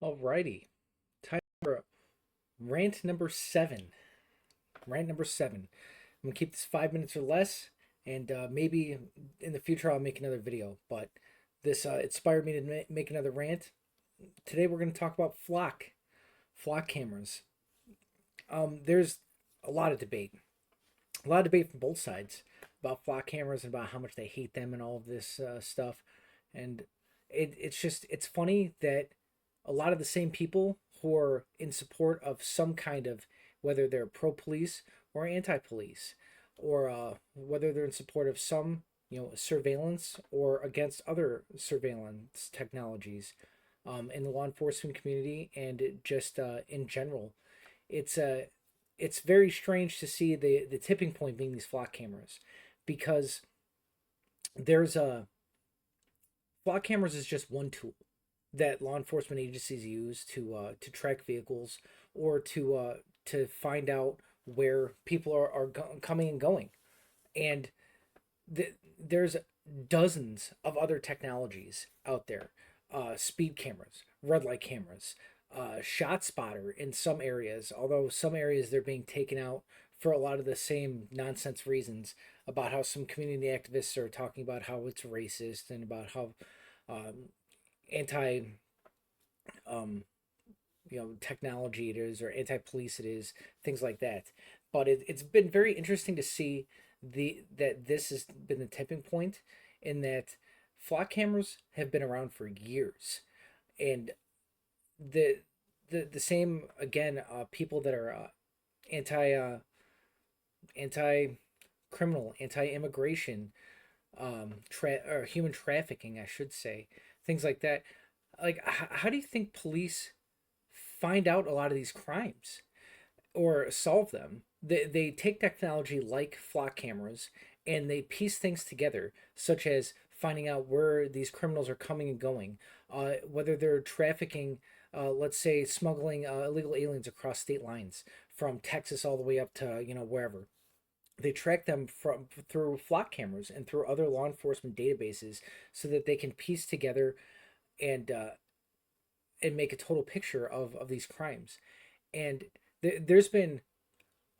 Alrighty, time for rant number seven. Rant number seven. I'm gonna keep this 5 minutes or less, and maybe in the future I'll make another video. But this inspired me to make another rant. Today we're gonna talk about flock cameras. There's a lot of debate from both sides about flock cameras and about how much they hate them and all of this stuff. And it's funny that a lot of the same people who are in support of some kind of, whether they're pro police or anti police, or whether they're in support of some surveillance or against other surveillance technologies, in the law enforcement community and just in general, it's it's very strange to see the tipping point being these flock cameras, because there's a flock cameras is just one tool that law enforcement agencies use to track vehicles, or to find out where people are coming and going. And there's dozens of other technologies out there: speed cameras, red light cameras, shot spotter in some areas, although some areas they're being taken out for a lot of the same nonsense reasons, about how some community activists are talking about how it's racist, and about how um, anti um, technology it is, or anti-police it is, things like that. But it's been very interesting to see that this has been the tipping point, in that flock cameras have been around for years. And the the same, again, people that are anti anti criminal, anti immigration, or human trafficking, I should say, things like that. Like, how do you think police find out a lot of these crimes or solve them? They take technology like flock cameras and they piece things together, such as finding out where these criminals are coming and going, whether they're trafficking, let's say smuggling illegal aliens across state lines from Texas all the way up to wherever. They track them from through flock cameras and through other law enforcement databases, so that they can piece together and make a total picture of these crimes. And there's been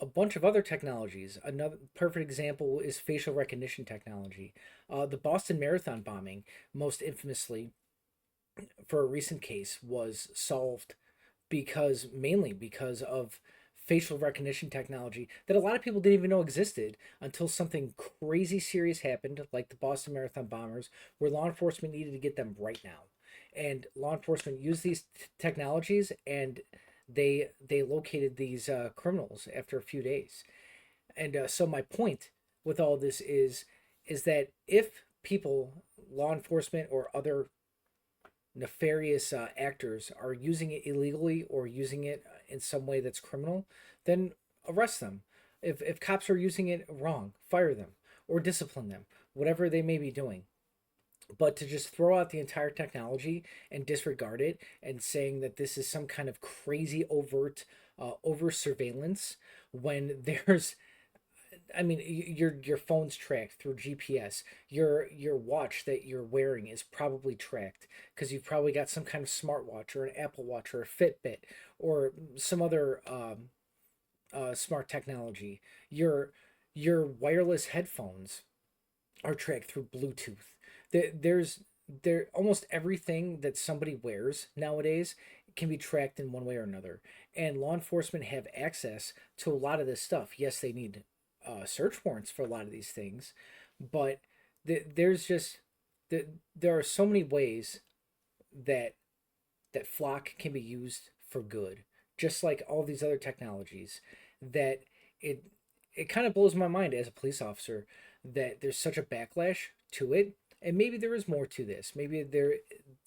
a bunch of other technologies. Another perfect example is facial recognition technology. The Boston Marathon bombing, most infamously, for a recent case, was solved mainly because of facial recognition technology that a lot of people didn't even know existed, until something crazy serious happened, like the Boston Marathon bombers, where law enforcement needed to get them right now. And law enforcement used these technologies, and they located these criminals after a few days. And so my point with all this is that if people, law enforcement or other nefarious actors, are using it illegally or using it in some way that's criminal, then arrest them. If cops are using it wrong, fire them or discipline them, whatever they may be doing. But to just throw out the entire technology and disregard it, and saying that this is some kind of crazy overt over surveillance, when there's, I mean, your phone's tracked through GPS. Your watch that you're wearing is probably tracked, because you've probably got some kind of smartwatch or an Apple Watch or a Fitbit or some other smart technology. Your wireless headphones are tracked through Bluetooth. There's there almost everything that somebody wears nowadays can be tracked in one way or another, and law enforcement have access to a lot of this stuff. Yes, they need search warrants for a lot of these things, but there's just there are so many ways that flock can be used for good, just like all these other technologies. That it it kind of blows my mind as a police officer that there's such a backlash to it. And maybe there is more to this. Maybe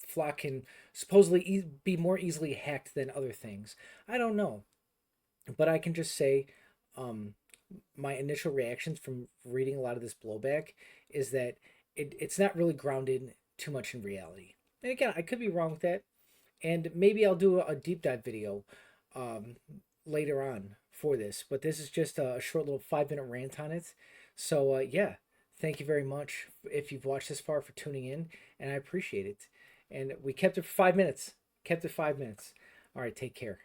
flock can supposedly be more easily hacked than other things. I don't know, but I can just say, um, my initial reactions from reading a lot of this blowback is that it's not really grounded too much in reality. And again, I could be wrong with that, and maybe I'll do a deep dive video um, later on for this. But this is just a short little 5 minute rant on it. So yeah, thank you very much if you've watched this far, for tuning in, and I appreciate it. And we kept it for 5 minutes. Kept it 5 minutes. All right, take care.